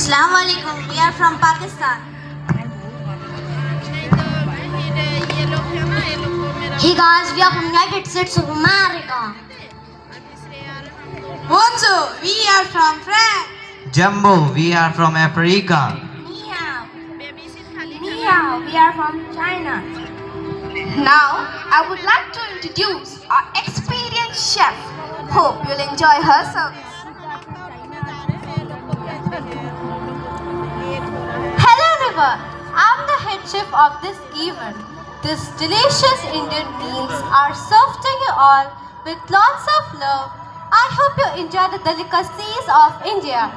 Assalamu alaikum. We are from Pakistan. Hey guys, we are from United States of America. Bonjour, we are from France. Jumbo, we are from Africa. Meow. Meow, we are from China. Now, I would like to introduce our experienced chef. Hope you'll enjoy her service. Hello everyone, I'm the head chef of this event. These delicious Indian meals are served to you all with lots of love. I hope you enjoy the delicacies of India.